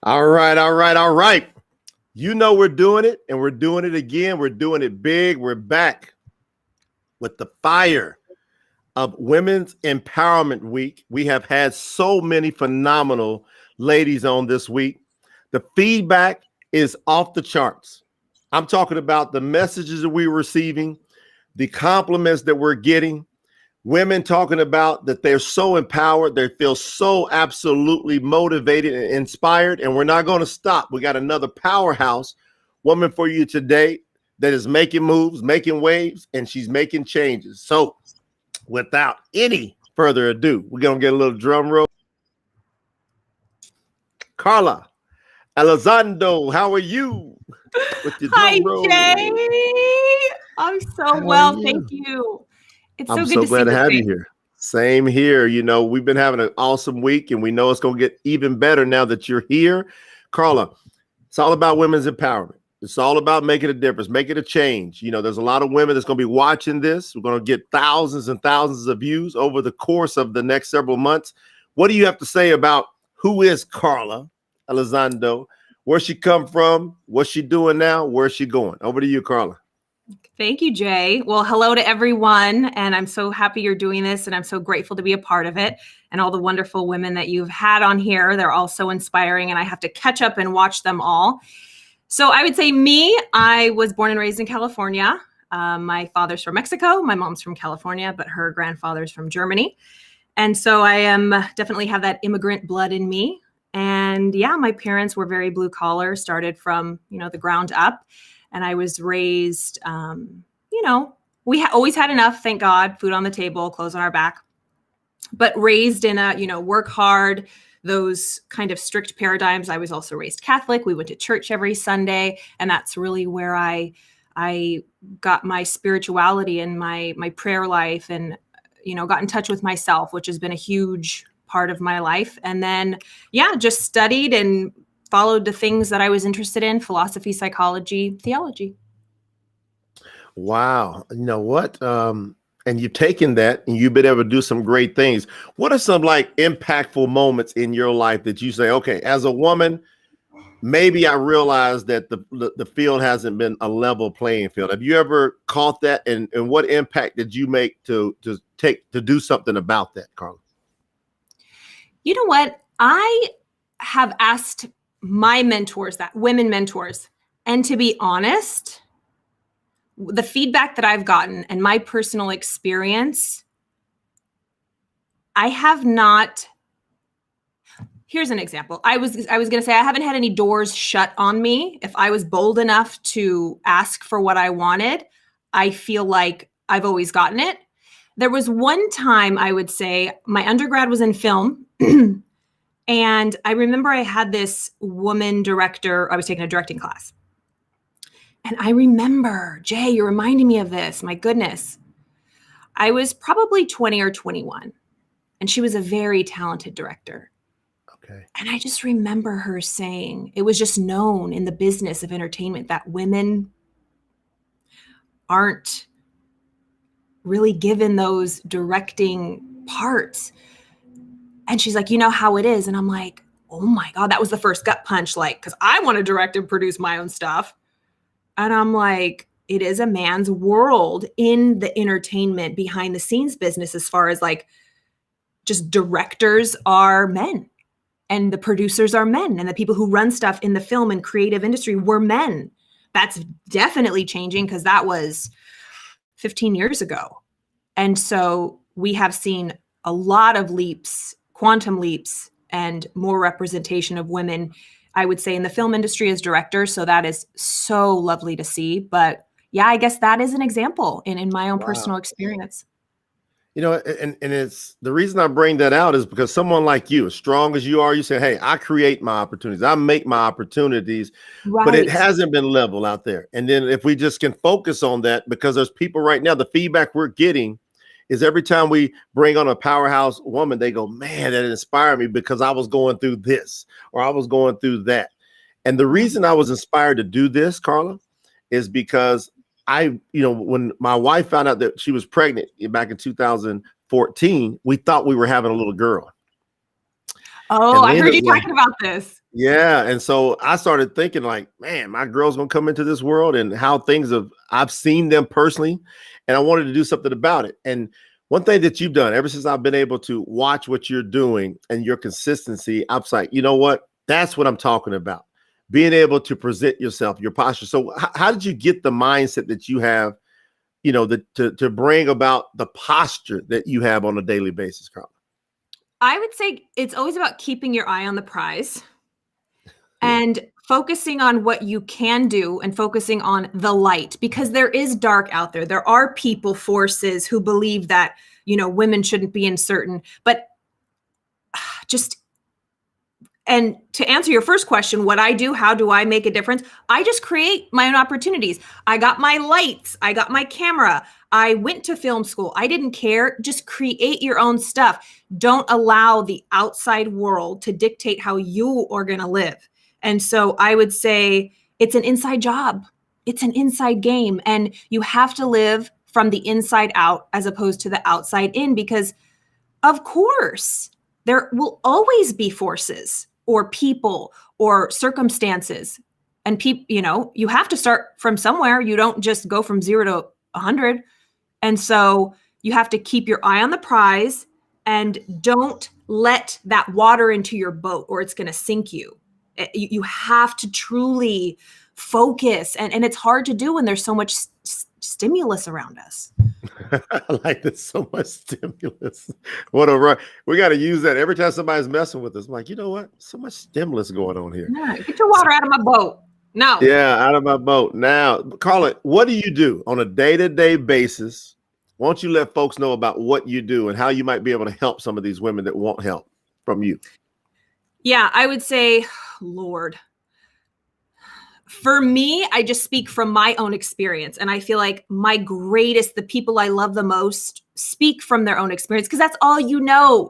All right, all right, all right. You know we're doing it, and we're doing it again. We're doing it big. We're back with the fire of Women's Empowerment Week. We have had so many phenomenal ladies on this week. The feedback is off the charts. I'm talking about the messages that we're receiving, the compliments that we're getting, women talking about that they're so empowered, they feel so absolutely motivated and inspired, and we're not going to stop. We got another powerhouse woman for you today that is making moves, making waves, and she's making changes. So without any further ado, we're going to get a little drum roll. Karla Elizondo, how are you? With your Hi, drum roll. Jay. I'm so How are well. Thank you? you. It's I'm so good so to see glad to you, have you Jay. here. Same here. You know, we've been having an awesome week, and we know it's going to get even better now that you're here. Karla, it's all about women's empowerment. It's all about making a difference, making a change. You know, there's a lot of women that's going to be watching this. We're going to get thousands and thousands of views over the course of the next several months. What do you have to say about who is Karla Elizondo? Where's she come from? What's she doing now? Where's she going? Over to you, Karla. Thank you, Jay. Well, hello to everyone. And I'm so happy you're doing this. And I'm so grateful to be a part of it. And all the wonderful women that you've had on here. They're all so inspiring. And I have to catch up and watch them all. So I would say I was born and raised in California. My father's from Mexico. My mom's from California, but her grandfather's from Germany. And so I definitely have that immigrant blood in me. And yeah, my parents were very blue collar, started from, the ground up. And I was raised, we always had enough, thank God, food on the table, clothes on our back, but raised in a, work hard, those kind of strict paradigms. I was also raised Catholic. We went to church every Sunday. And that's really where I got my spirituality and my prayer life and, got in touch with myself, which has been a huge part of my life. And then, just studied and followed the things that I was interested in: philosophy, psychology, theology. Wow. You know what? And you've taken that and you've been able to do some great things. What are some like impactful moments in your life that you say, okay, as a woman, maybe I realized that the field hasn't been a level playing field. Have you ever caught that? And what impact did you make to do something about that, Karla? You know what? I have asked my mentors, that women mentors, and to be honest, the feedback that I've gotten and my personal experience, I have not. Here's an example. I was going to say I haven't had any doors shut on me. If I was bold enough to ask for what I wanted, I feel like I've always gotten it. There was one time, I would say, my undergrad was in film. And I remember I had this woman director. I was taking a directing class. And I remember, Jay, you're reminding me of this. My goodness. I was probably 20 or 21. And she was a very talented director. Okay. And I just remember her saying, it was just known in the business of entertainment that women aren't really given those directing parts. And she's like, you know how it is. And I'm like, oh my God, that was the first gut punch. Like, cause I want to direct and produce my own stuff. And I'm like, it is a man's world in the entertainment behind the scenes business, as far as like just directors are men and the producers are men and the people who run stuff in the film and creative industry were men. That's definitely changing because that was 15 years ago. And so we have seen a lot of leaps, quantum leaps, and more representation of women, I would say, in the film industry as directors. So that is so lovely to see. But yeah, I guess that is an example in my own personal experience. You know, and it's the reason I bring that out is because someone like you, as strong as you are, you say, hey, I create my opportunities. I make my opportunities, but it Right. hasn't been level out there. And then if we just can focus on that, because there's people right now, the feedback we're getting is every time we bring on a powerhouse woman, they go, man, that inspired me because I was going through this or I was going through that. And the reason I was inspired to do this, Karla, is because when my wife found out that she was pregnant back in 2014, we thought we were having a little girl. Oh, And I heard Lena's you like, talking about this. yeah. And so I started thinking like, man, my girl's gonna come into this world and how I've seen them personally, and I wanted to do something about it. And one thing that you've done ever since I've been able to watch what you're doing and your consistency, I was like, you know what? That's what I'm talking about. Being able to present yourself, your posture. So how did you get the mindset that you have, to bring about the posture that you have on a daily basis, Carla? I would say it's always about keeping your eye on the prize Yeah. and focusing on what you can do and focusing on the light, because there is dark out there. There are people forces who believe that, women shouldn't be in certain, but just, and to answer your first question, what I do, how do I make a difference? I just create my own opportunities. I got my lights, I got my camera, I went to film school. I didn't care. Just create your own stuff. Don't allow the outside world to dictate how you are going to live. And so I would say it's an inside job. It's an inside game. And you have to live from the inside out as opposed to the outside in, because of course there will always be forces or people or circumstances. And people, you have to start from somewhere. You don't just go from 0 to 100. And so you have to keep your eye on the prize and don't let that water into your boat or it's going to sink you. You have to truly focus. And it's hard to do when there's so much stimulus around us. I like this, so much stimulus. What a run. We got to use that every time somebody's messing with us. I'm like, you know what? So much stimulus going on here. Yeah, get your water out of my boat. No. Yeah, out of my boat. Now, Carla, what do you do on a day-to-day basis? Why don't you let folks know about what you do and how you might be able to help some of these women that want help from you? Yeah, I would say, Lord, for me, I just speak from my own experience. And I feel like the people I love the most speak from their own experience, because that's all you know.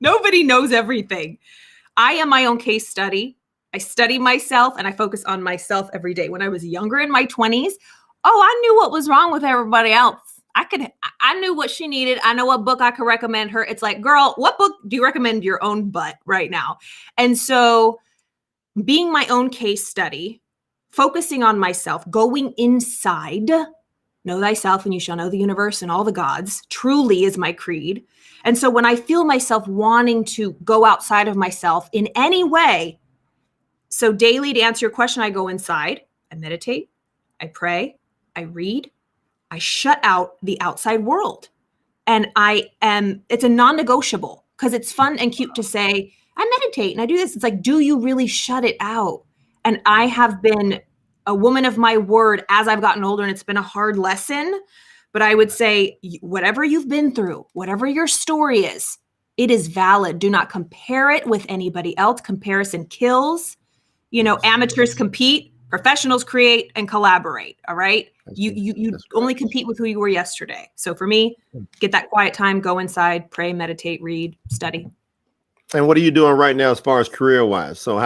Nobody knows everything. I am my own case study. I study myself and I focus on myself every day. When I was younger in my 20s, I knew what was wrong with everybody else. I knew what she needed. I know what book I could recommend her. It's like, girl, what book do you recommend your own butt right now? And so being my own case study, focusing on myself, going inside, know thyself and you shall know the universe and all the gods, truly is my creed. And so when I feel myself wanting to go outside of myself in any way, so daily, to answer your question, I go inside, I meditate, I pray, I read, I shut out the outside world. And it's a non-negotiable, because it's fun and cute to say, I meditate and I do this. It's like, do you really shut it out? And I have been a woman of my word as I've gotten older, and it's been a hard lesson. But I would say, whatever you've been through, whatever your story is, it is valid. Do not compare it with anybody else. Comparison kills. Amateurs compete, professionals create and collaborate. All right. You only compete with who you were yesterday. So for me, get that quiet time, go inside, pray, meditate, read, study. And what are you doing right now as far as career wise? So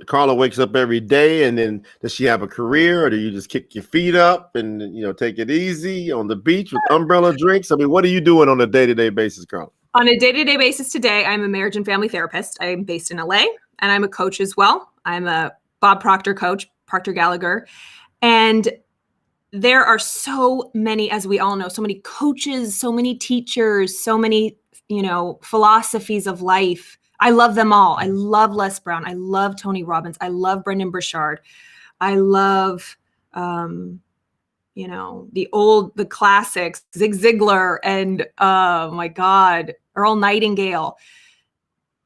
Carla wakes up every day, and then does she have a career, or do you just kick your feet up and, take it easy on the beach with umbrella drinks? I mean, what are you doing on a day-to-day basis, Carla? On a day-to-day basis today, I'm a marriage and family therapist. I'm based in LA, and I'm a coach as well. I'm a Bob Proctor coach, Proctor Gallagher. And there are so many, as we all know, so many coaches, so many teachers, so many, philosophies of life. I love them all. I love Les Brown. I love Tony Robbins. I love Brendan Burchard. I love, the classics, Zig Ziglar, and oh my God, Earl Nightingale,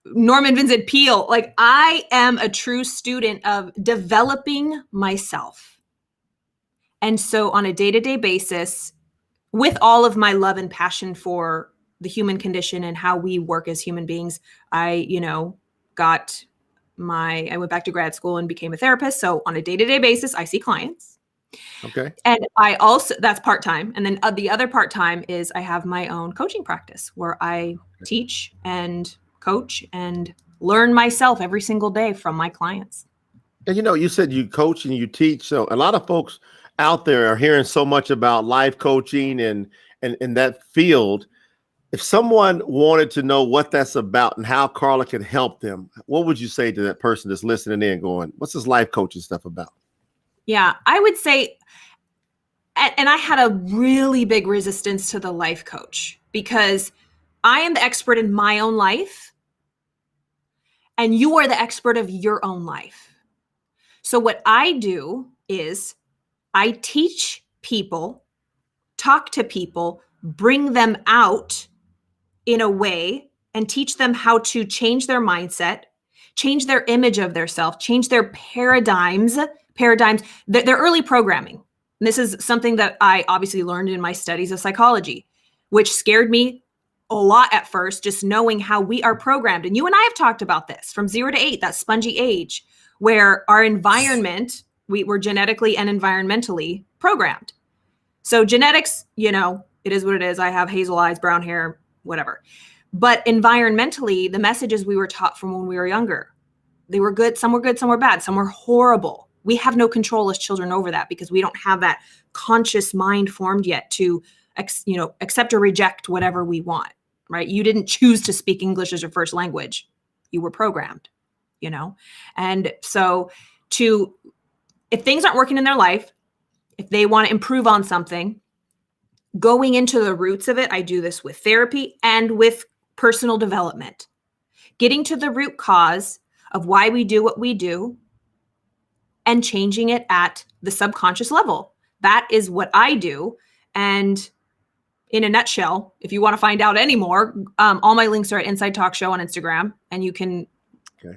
Norman Vincent Peale. Like, I am a true student of developing myself. And so on a day-to-day basis, with all of my love and passion for the human condition and how we work as human beings, I went back to grad school and became a therapist. So on a day-to-day basis, I see clients. Okay. And that's part-time. And then the other part-time is I have my own coaching practice where I teach and coach and learn myself every single day from my clients. And you said you coach and you teach. So a lot of folks out there are hearing so much about life coaching and that field. If someone wanted to know what that's about and how Karla can help them, what would you say to that person that's listening in going, what's this life coaching stuff about? Yeah, I would say, and I had a really big resistance to the life coach because I am the expert in my own life and you are the expert of your own life. So what I do is I teach people, talk to people, bring them out in a way and teach them how to change their mindset, change their image of their self, change their paradigms, their early programming. And this is something that I obviously learned in my studies of psychology, which scared me a lot at first, just knowing how we are programmed. And you and I have talked about this from 0 to 8, that spongy age, where our environment, we're genetically and environmentally programmed. So genetics, you know, it is what it is. I have hazel eyes, brown hair, whatever. But environmentally, the messages we were taught from when we were younger, they were good, some were bad, some were horrible. We have no control as children over that because we don't have that conscious mind formed yet to, accept or reject whatever we want, right? You didn't choose to speak English as your first language. You were programmed, And so if things aren't working in their life, if they want to improve on something, going into the roots of it, I do this with therapy and with personal development, getting to the root cause of why we do what we do and changing it at the subconscious level. That is what I do. And in a nutshell, if you want to find out any more, all my links are at Inside Talk Show on Instagram, and you can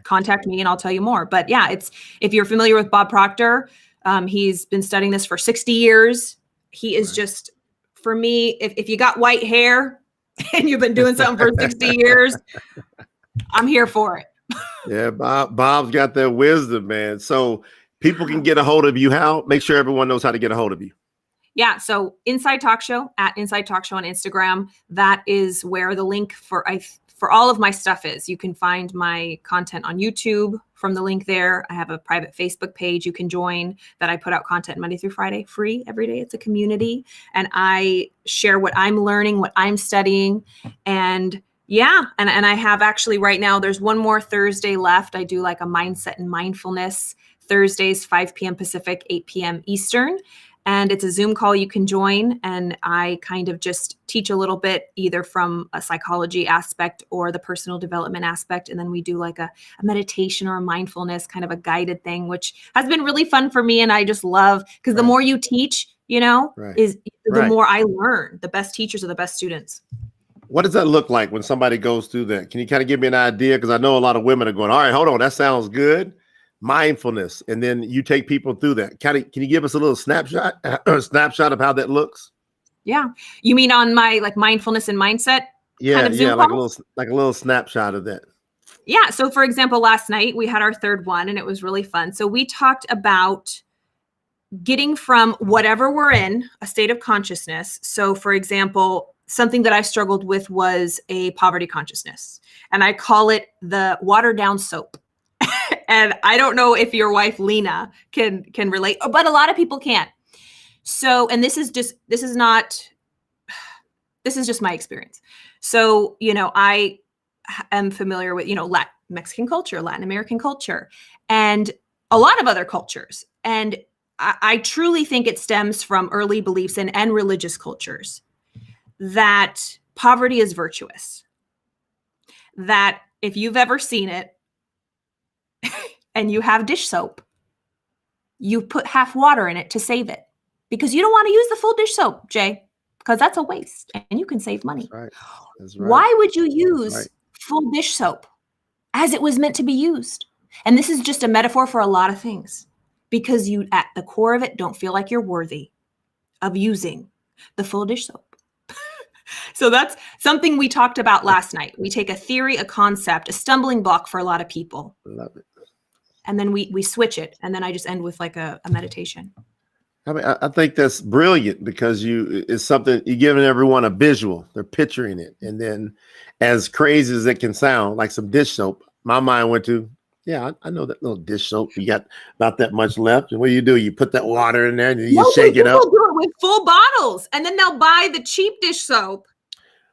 contact me and I'll tell you more. But yeah, if you're familiar with Bob Proctor, he's been studying this for 60 years. He is just, for me, if you got white hair and you've been doing something for 60 years, I'm here for it. Yeah, Bob's got that wisdom, man. So people can get a hold of you. How? Make sure everyone knows how to get a hold of you. Yeah. So Inside Talk Show, at Inside Talk Show on Instagram. That is where the link for all of my stuff is. You can find my content on YouTube from the link there. I have a private Facebook page you can join that I put out content Monday through Friday, free every day. It's a community. And I share what I'm learning, what I'm studying. And yeah, and I have actually right now, there's one more Thursday left. I do like a mindset and mindfulness Thursdays, 5 p.m. Pacific, 8 p.m. Eastern. And it's a Zoom call you can join. And I kind of just teach a little bit either from a psychology aspect or the personal development aspect. And then we do like a meditation or a mindfulness kind of a guided thing, which has been really fun for me. And I just love, because the more you teach, the more I learn. The best teachers are the best students. What does that look like when somebody goes through that? Can you kind of give me an idea? Because I know a lot of women are going, all right, hold on, that sounds good. Mindfulness, and then you take people through that. Can you give us a little snapshot of how that looks? Yeah, you mean on my mindfulness and mindset? Yeah, like a little snapshot of that. Yeah. So for example, last night we had our third one, and it was really fun. So we talked about getting from whatever we're in, a state of consciousness. So for example, something that I struggled with was a poverty consciousness, and I call it the watered down soap. And I don't know if your wife, Lena, can relate, but a lot of people can. So, and this is just my experience. So, I am familiar with, Mexican culture, Latin American culture, and a lot of other cultures. And I truly think it stems from early beliefs and religious cultures that poverty is virtuous. That if you've ever seen it, and you have dish soap, you put half water in it to save it because you don't want to use the full dish soap, Jay, because that's a waste and you can save money. That's right. Why would you use full dish soap as it was meant to be used? And this is just a metaphor for a lot of things, because you, at the core of it, don't feel like you're worthy of using the full dish soap. So that's something we talked about last night. We take a theory, a concept, a stumbling block for a lot of people. Love it. And then we switch it. And then I just end with like a meditation. I mean, I think that's brilliant because it's something you're giving everyone a visual. They're picturing it. And then as crazy as it can sound, like some dish soap, my mind went to, I know that little dish soap. You got about that much left. And what do? You put that water in there and you shake it up. People do it with full bottles. And then they'll buy the cheap dish soap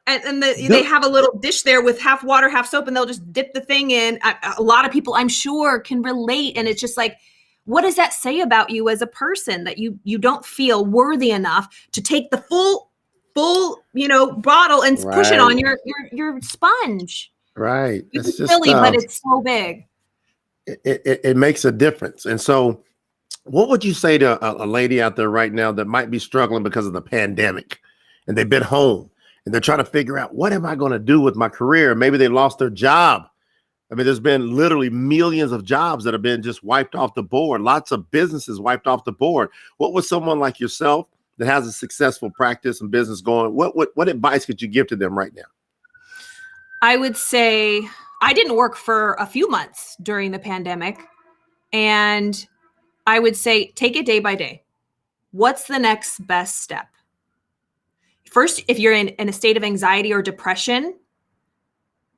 And they have a little dish there with half water, half soap, and they'll just dip the thing in. A lot of people, I'm sure, can relate. And it's just like, what does that say about you as a person, that you don't feel worthy enough to take the full, bottle and push it on your sponge? Right. It's silly, but it's so big. It makes a difference. And so what would you say to a lady out there right now that might be struggling because of the pandemic, and they've been home and they're trying to figure out, what am I going to do with my career? Maybe they lost their job. I mean, there's been literally millions of jobs that have been just wiped off the board. Lots of businesses wiped off the board. What would someone like yourself that has a successful practice and business going, what advice could you give to them right now? I would say I didn't work for a few months during the pandemic. And I would say, take it day by day. What's the next best step? First, if you're in a state of anxiety or depression,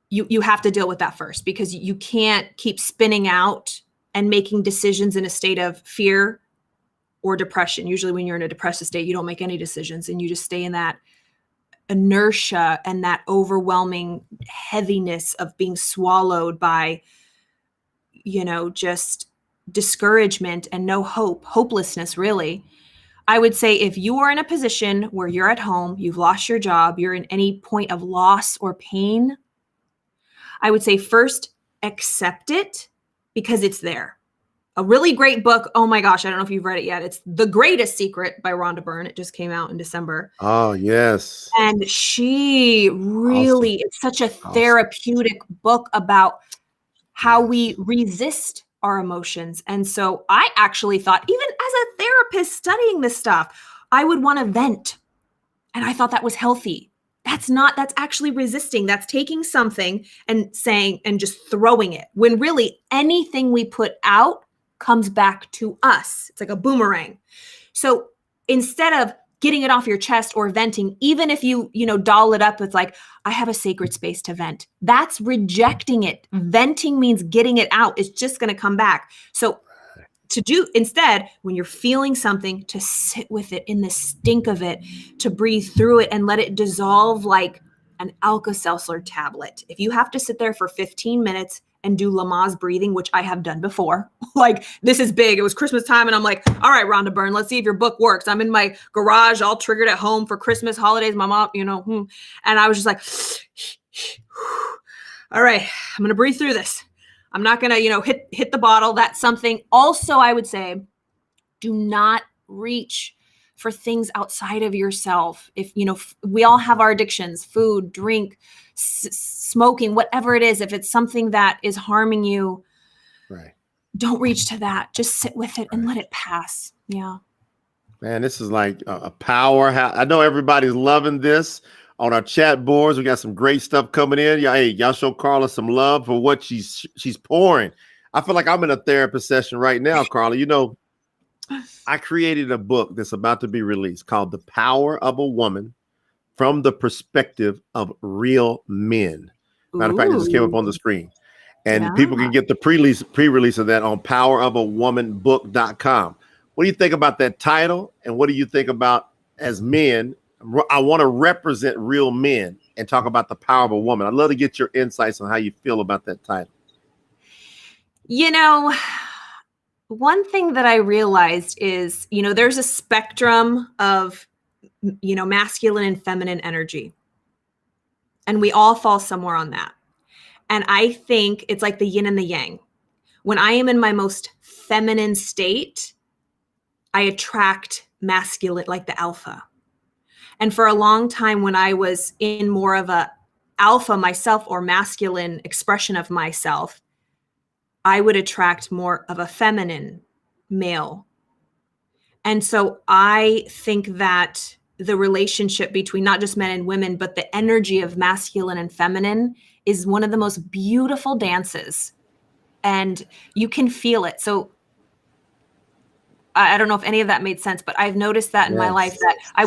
you have to deal with that first, because you can't keep spinning out and making decisions in a state of fear or depression. Usually when you're in a depressive state, you don't make any decisions and you just stay in that inertia and that overwhelming heaviness of being swallowed by, just discouragement and no hope, hopelessness, really. I would say if you are in a position where you're at home, you've lost your job, you're in any point of loss or pain, I would say first accept it, because it's there. A really great book. Oh my gosh, I don't know if you've read it yet. It's The Greatest Secret by Rhonda Byrne. It just came out in December. Oh, yes. And she really, it's such a therapeutic book about how we resist our emotions. And so I actually thought, even as a therapist studying this stuff, I would want to vent. And I thought that was healthy. That's actually resisting. That's taking something and saying and just throwing it, when really anything we put out comes back to us. It's like a boomerang. So instead of getting it off your chest or venting, even if you doll it up with like, I have a sacred space to vent, that's rejecting it. Venting means getting it out. It's just going to come back. So to do instead, when you're feeling something, to sit with it in the stink of it, to breathe through it and let it dissolve like an Alka-Seltzer tablet. If you have to sit there for 15 minutes and do Lamaze breathing, which I have done before, like this is big. It was Christmas time and I'm like, all right, Rhonda Byrne, let's see if your book works. I'm in my garage, all triggered at home for Christmas holidays. My mom, and I was just like, all right, I'm going to breathe through this. I'm not going to, hit the bottle. That's something. Also, I would say, do not reach for things outside of yourself. If, we all have our addictions, food, drink, smoking, whatever it is. If it's something that is harming you, right, don't reach to that. Just sit with it and let it pass. Yeah. Man, this is like a power. I know everybody's loving this. On our chat boards, we got some great stuff coming in. Y'all show Carla some love for what she's pouring. I feel like I'm in a therapist session right now, Carla. I created a book that's about to be released called The Power of a Woman from the Perspective of Real Men. Matter of fact, it just came up on the screen. And people can get the pre-release of that on powerofawomanbook.com. What do you think about that title? And what do you think about, as men, I want to represent real men and talk about the power of a woman. I'd love to get your insights on how you feel about that title. One thing that I realized is, there's a spectrum of, masculine and feminine energy. And we all fall somewhere on that. And I think it's like the yin and the yang. When I am in my most feminine state, I attract masculine, like the alpha. And for a long time, when I was in more of a alpha myself or masculine expression of myself, I would attract more of a feminine male. And so I think that the relationship between not just men and women, but the energy of masculine and feminine is one of the most beautiful dances. And you can feel it. So I don't know if any of that made sense, but I've noticed that in my life that I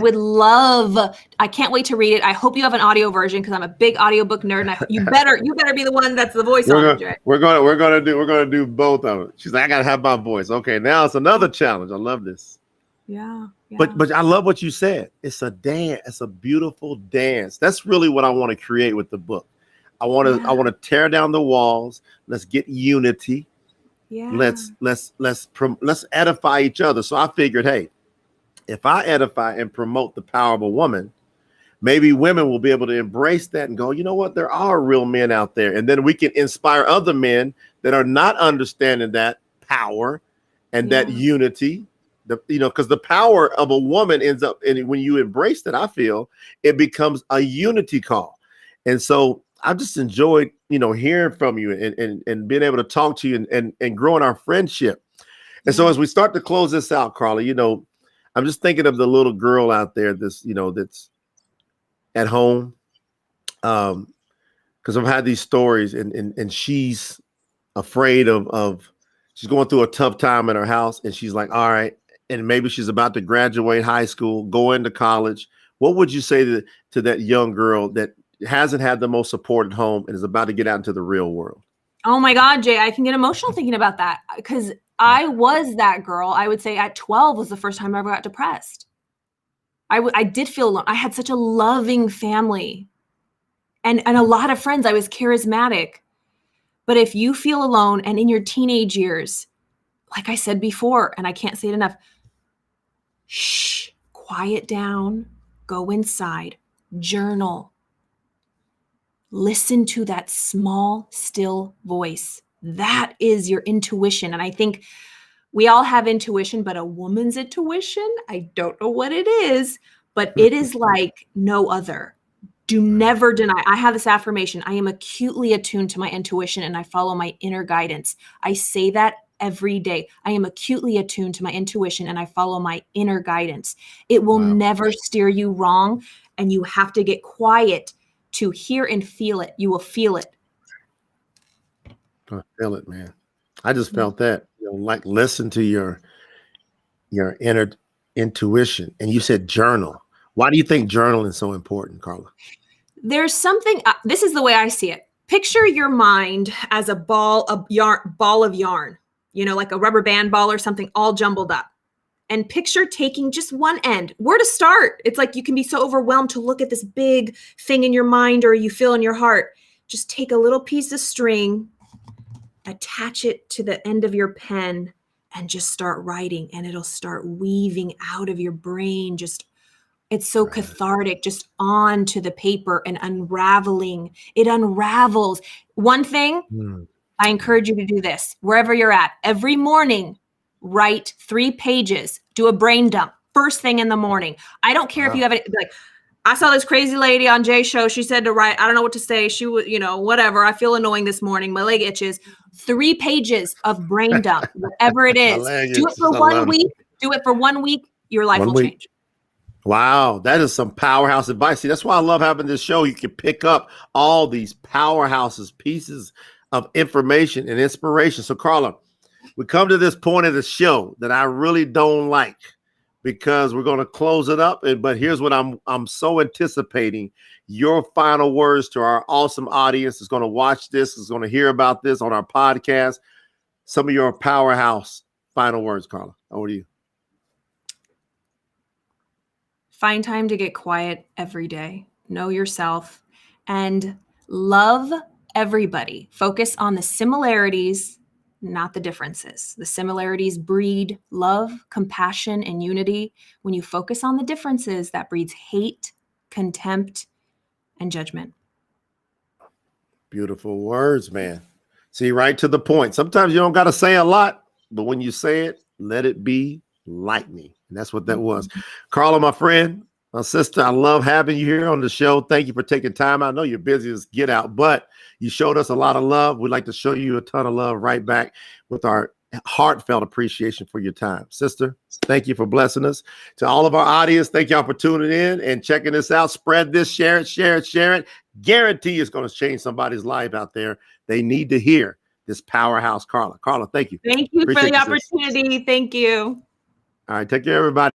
can't wait to read it. I hope you have an audio version, because I'm a big audiobook nerd, and you better be the one that's the voice on it, Jay. We're gonna do both of them. She's like, I gotta have my voice. Okay, now it's another challenge. I love this. Yeah. But I love what you said. It's a dance. It's a beautiful dance. That's really what I want to create with the book. I want to tear down the walls. Let's get unity. Yeah. Let's edify each other. So I figured, hey, if I edify and promote the power of a woman, maybe women will be able to embrace that and go, you know what? There are real men out there. And then we can inspire other men that are not understanding that power and that unity. Because the power of a woman ends up, and when you embrace that, I feel it becomes a unity call. And so I just enjoyed, hearing from you and being able to talk to you and growing our friendship. And so as we start to close this out, Karla, I'm just thinking of the little girl out there, that's at home. Because I've had these stories and she's afraid of she's going through a tough time in her house, and she's like, all right. And maybe she's about to graduate high school, go into college. What would you say to that young girl that hasn't had the most support at home and is about to get out into the real world? Oh my God, Jay, I can get emotional thinking about that, because I was that girl. I would say at 12 was the first time I ever got depressed. I did feel alone. I had such a loving family and a lot of friends. I was charismatic. But if you feel alone and in your teenage years, like I said before, and I can't say it enough, shh, quiet down, go inside, journal. Listen to that small, still voice. That is your intuition. And I think we all have intuition, but a woman's intuition, I don't know what it is, but it is like no other. Do never deny. I have this affirmation. I am acutely attuned to my intuition and I follow my inner guidance. I say that every day. I am acutely attuned to my intuition and I follow my inner guidance. It will never steer you wrong, and you have to get quiet to hear and feel it. You will feel it. I feel it, man. I just felt that. Like, listen to your inner intuition. And you said journal. Why do you think journaling is so important, Karla? There's something, this is the way I see it. Picture your mind as a ball of yarn, like a rubber band ball or something all jumbled up. And picture taking just one end. Where to start? It's like you can be so overwhelmed to look at this big thing in your mind or you feel in your heart. Just take a little piece of string, attach it to the end of your pen, and just start writing, and it'll start weaving out of your brain. It's so cathartic, just onto the paper and unraveling. It unravels. One thing, I encourage you to do this wherever you're at. Every morning, write 3 pages, do a brain dump first thing in the morning. I don't care if you have it, like, I saw this crazy lady on Jay's show. She said to write, I don't know what to say. She would, whatever. I feel annoying this morning. My leg itches. 3 pages of brain dump, whatever it is. Do it for 1 week. Do it for 1 week. Your life will change. Wow. That is some powerhouse advice. See, that's why I love having this show. You can pick up all these powerhouses, pieces of information and inspiration. So, Karla, we come to this point of the show that I really don't like, because we're going to close it up. But here's what I'm so anticipating: your final words to our awesome audience is going to watch this, is going to hear about this on our podcast. Some of your powerhouse final words, Karla. Over to you. Find time to get quiet every day. Know yourself and love everybody. Focus on the similarities, not the differences. The similarities breed love, compassion, and unity. When you focus on the differences, that breeds hate, contempt, and judgment. Beautiful words, man. See, right to the point. Sometimes you don't got to say a lot, but when you say it, let it be lightning. And that's what that was. Karla, my friend, my sister, I love having you here on the show. Thank you for taking time. I know you're busy as get out, but you showed us a lot of love. We'd like to show you a ton of love right back with our heartfelt appreciation for your time. Sister, thank you for blessing us. To all of our audience, thank y'all for tuning in and checking this out. Spread this, share it, share it, share it. Guarantee it's going to change somebody's life out there. They need to hear this powerhouse, Karla. Karla, thank you. Thank you for the opportunity. Thank you. All right, take care, everybody.